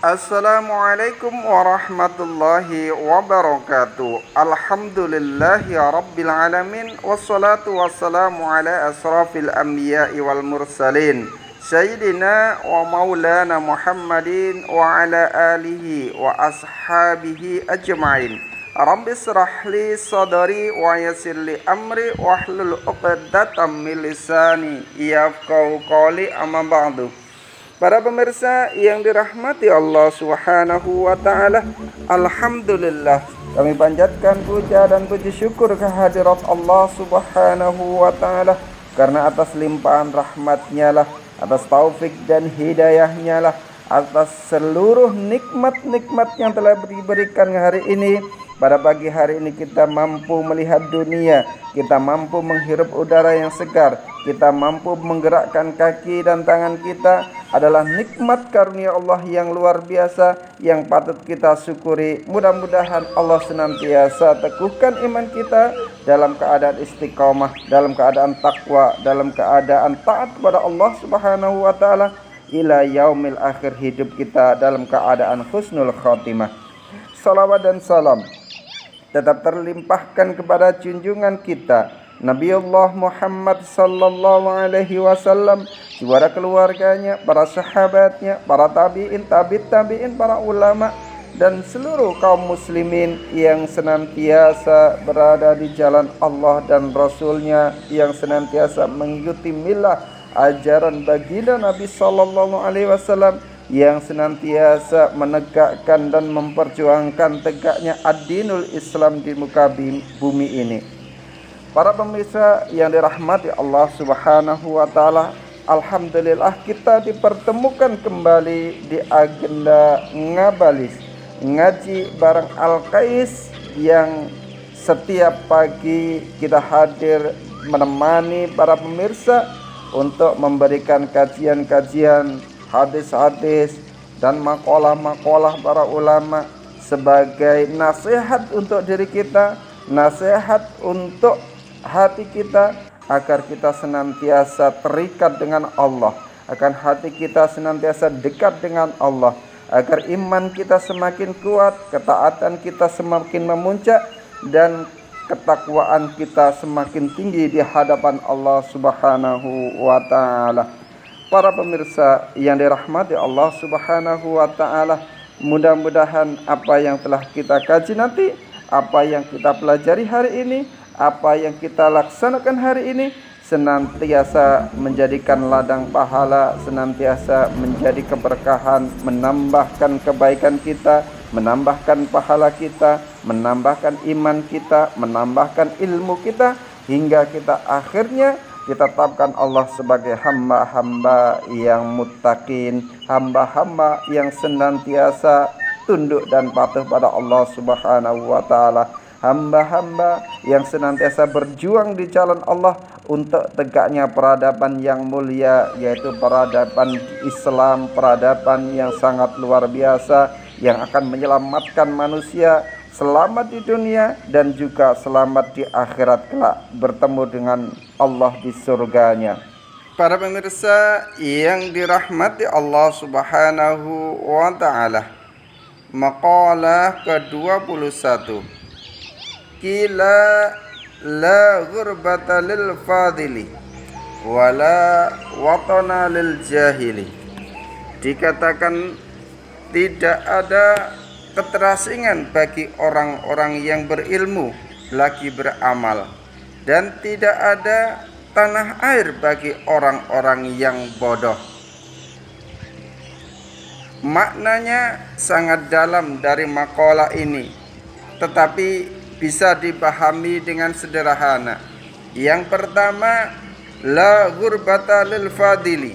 Assalamualaikum warahmatullahi wabarakatuh. Alhamdulillahi rabbil alamin. Wassalatu wassalamu ala asrafil anbiya'i wal mursalin Sayyidina wa maulana Muhammadin wa ala alihi wa ashabihi ajma'in. Rabbi israh li sadari wa yassir li amri wahlul 'uqdatam min lisani yafqahu qawli, amma ba'du. Para pemirsa yang dirahmati Allah Subhanahu wa taala, alhamdulillah kami panjatkan puja dan puji syukur kehadirat Allah Subhanahu wa taala karena atas limpahan rahmat-Nya lah, atas taufik dan hidayah-Nya lah, atas seluruh nikmat-nikmat yang telah diberikan hari ini. Pada pagi hari ini kita mampu melihat dunia, kita mampu menghirup udara yang segar, kita mampu menggerakkan kaki dan tangan kita, adalah nikmat karunia Allah yang luar biasa yang patut kita syukuri. Mudah-mudahan Allah senantiasa teguhkan iman kita dalam keadaan istiqomah, dalam keadaan takwa, dalam keadaan taat kepada Allah Subhanahu wa taala ila yaumil akhir, hidup kita dalam keadaan husnul khotimah. Salawat dan salam tetap terlimpahkan kepada junjungan kita Nabiullah Muhammad sallallahu alaihi wasallam, kepada keluarganya, para sahabatnya, para tabi'in, tabi'in, para ulama dan seluruh kaum muslimin yang senantiasa berada di jalan Allah dan Rasulnya, yang senantiasa mengikuti milah ajaran baginda Nabi sallallahu alaihi wasallam, yang senantiasa menegakkan dan memperjuangkan tegaknya ad-dinul Islam di muka bumi ini. Para pemirsa yang dirahmati Allah Subhanahu wa taala, alhamdulillah kita dipertemukan kembali di agenda Ngabalis, ngaji bareng Al-Qais, yang setiap pagi kita hadir menemani para pemirsa untuk memberikan kajian-kajian, hadis-hadis dan makalah-makalah para ulama sebagai nasihat untuk diri kita, nasihat untuk hati kita, agar kita senantiasa terikat dengan Allah, agar hati kita senantiasa dekat dengan Allah, agar iman kita semakin kuat, ketaatan kita semakin memuncak, dan ketakwaan kita semakin tinggi di hadapan Allah Subhanahu wa taala. Para pemirsa yang dirahmati Allah Subhanahu wa taala, mudah-mudahan apa yang telah kita kaji nanti, apa yang kita pelajari hari ini, apa yang kita laksanakan hari ini senantiasa menjadikan ladang pahala, senantiasa menjadi keberkahan, menambahkan kebaikan kita, menambahkan pahala kita, menambahkan iman kita, menambahkan ilmu kita, hingga kita akhirnya ditetapkan Allah sebagai hamba-hamba yang muttaqin, hamba-hamba yang senantiasa tunduk dan patuh pada Allah Subhanahu wa taala, hamba-hamba yang senantiasa berjuang di jalan Allah untuk tegaknya peradaban yang mulia, yaitu peradaban Islam, peradaban yang sangat luar biasa yang akan menyelamatkan manusia selamat di dunia dan juga selamat di akhirat kelak, bertemu dengan Allah di surganya. Para pemirsa yang dirahmati Allah Subhanahu wa taala, maqalah ke-21. Qila la ghurbata lil fadili wala watana lil jahili. Dikatakan tidak ada keterasingan bagi orang-orang yang berilmu lagi beramal, dan tidak ada tanah air bagi orang-orang yang bodoh. Maknanya sangat dalam dari makalah ini, tetapi bisa dipahami dengan sederhana. Yang pertama, la ghurbata lil fadili,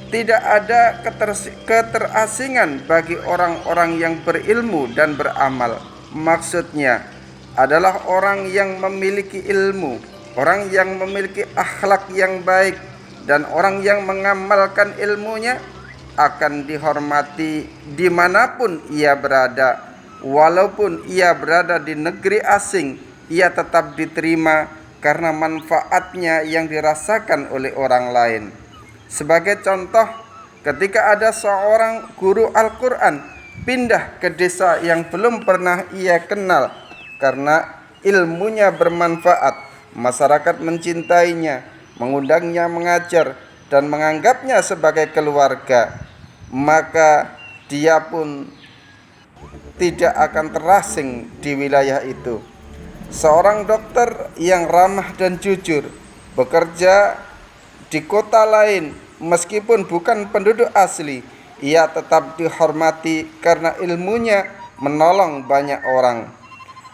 tidak ada keterasingan bagi orang-orang yang berilmu dan beramal. Maksudnya adalah orang yang memiliki ilmu, orang yang memiliki akhlak yang baik, dan orang yang mengamalkan ilmunya akan dihormati dimanapun ia berada. Walaupun ia berada di negeri asing, ia tetap diterima karena manfaatnya yang dirasakan oleh orang lain. Sebagai contoh, ketika ada seorang guru Al-Quran pindah ke desa yang belum pernah ia kenal karena ilmunya bermanfaat, masyarakat mencintainya, mengundangnya mengajar dan menganggapnya sebagai keluarga, maka dia pun tidak akan terasing di wilayah itu. Seorang dokter yang ramah dan jujur bekerja di kota lain meskipun bukan penduduk asli, ia tetap dihormati karena ilmunya menolong banyak orang.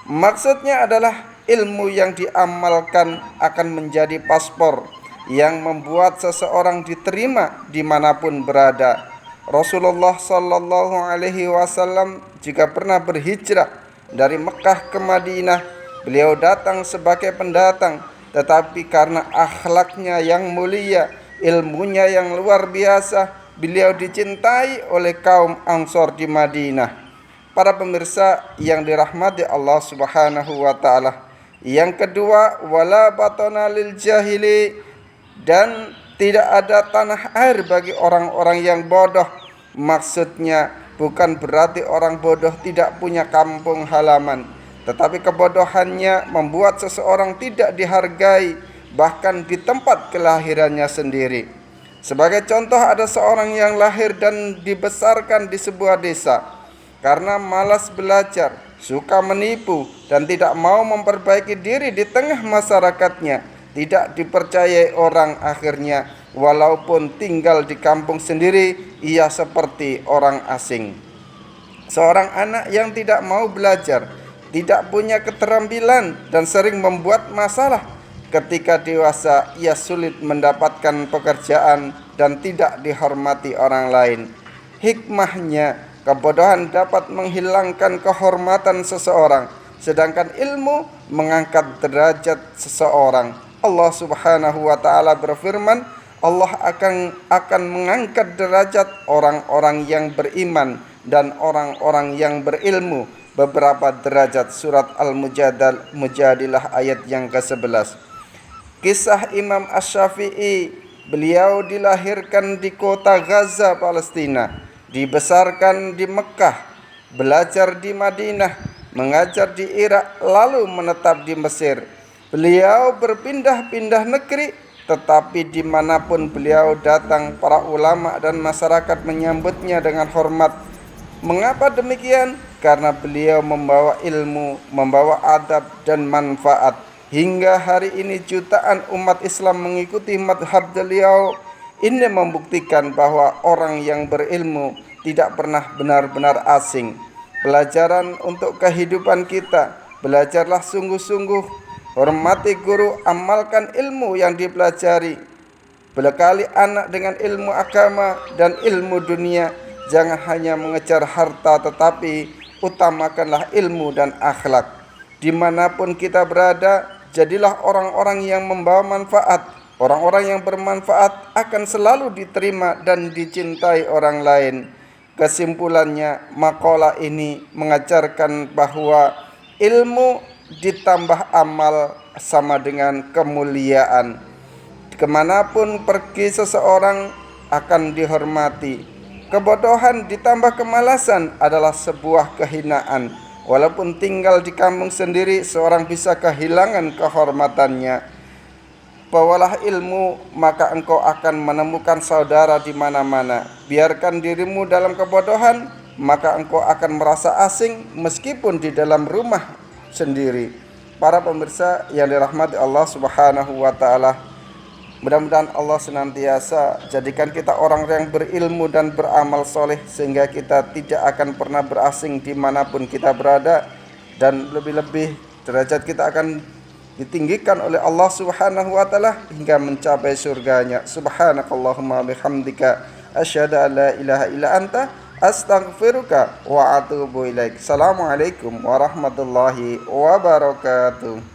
Maksudnya adalah ilmu yang diamalkan akan menjadi paspor yang membuat seseorang diterima dimanapun berada. Rasulullah Sallallahu Alaihi Wasallam jika pernah berhijrah dari Mekah ke Madinah, beliau datang sebagai pendatang, tetapi karena akhlaknya yang mulia, ilmunya yang luar biasa, beliau dicintai oleh kaum Ansor di Madinah. Para pemirsa yang dirahmati Allah Subhanahu wa taala. Yang kedua, wala batana lil jahili, dan tidak ada tanah air bagi orang-orang yang bodoh. Maksudnya bukan berarti orang bodoh tidak punya kampung halaman, tetapi kebodohannya membuat seseorang tidak dihargai bahkan di tempat kelahirannya sendiri. Sebagai contoh, ada seorang yang lahir dan dibesarkan di sebuah desa. Karena malas belajar, suka menipu, dan tidak mau memperbaiki diri di tengah masyarakatnya, tidak dipercayai orang, akhirnya walaupun tinggal di kampung sendiri, ia seperti orang asing. Seorang anak yang tidak mau belajar, tidak punya keterampilan, dan sering membuat masalah. Ketika dewasa, ia sulit mendapatkan pekerjaan dan tidak dihormati orang lain. Hikmahnya, kebodohan dapat menghilangkan kehormatan seseorang, sedangkan ilmu mengangkat derajat seseorang. Allah Subhanahu wa taala berfirman, Allah akan mengangkat derajat orang-orang yang beriman dan orang-orang yang berilmu beberapa derajat. Surat Al-Mujadilah ayat yang ke-11. Kisah Imam Asy-Syafi'i, beliau dilahirkan di kota Gaza, Palestina, dibesarkan di Mekah, belajar di Madinah, mengajar di Irak, lalu menetap di Mesir. Beliau berpindah-pindah negeri, tetapi dimanapun beliau datang, para ulama dan masyarakat menyambutnya dengan hormat. Mengapa demikian? Karena beliau membawa ilmu, membawa adab dan manfaat. Hingga hari ini jutaan umat Islam mengikuti madhab beliau. Ini membuktikan bahwa orang yang berilmu tidak pernah benar-benar asing. Pelajaran untuk kehidupan kita, belajarlah sungguh-sungguh, hormati guru, amalkan ilmu yang dipelajari, bekali anak dengan ilmu agama dan ilmu dunia. Jangan hanya mengejar harta, tetapi utamakanlah ilmu dan akhlak. Dimanapun kita berada, jadilah orang-orang yang membawa manfaat. Orang-orang yang bermanfaat akan selalu diterima dan dicintai orang lain. Kesimpulannya, makalah ini mengajarkan bahwa ilmu ditambah amal sama dengan kemuliaan. Kemanapun pergi seseorang akan dihormati. Kebodohan ditambah kemalasan adalah sebuah kehinaan. Walaupun tinggal di kampung sendiri, seorang bisa kehilangan kehormatannya. Bawalah ilmu, maka engkau akan menemukan saudara di mana-mana. Biarkan dirimu dalam kebodohan, maka engkau akan merasa asing meskipun di dalam rumah sendiri. Para pemirsa yang dirahmati Allah Subhanahu wa taala, mudah-mudahan Allah senantiasa jadikan kita orang yang berilmu dan beramal soleh, sehingga kita tidak akan pernah berasing dimanapun kita berada, dan lebih-lebih derajat kita akan ditinggikan oleh Allah Subhanahu wa taala hingga mencapai surganya. Subhanakallahumma bihamdika asyhadu an la ilaha illa anta astaghfiruka wa atubu ilaik. Assalamualaikum warahmatullahi wabarakatuh.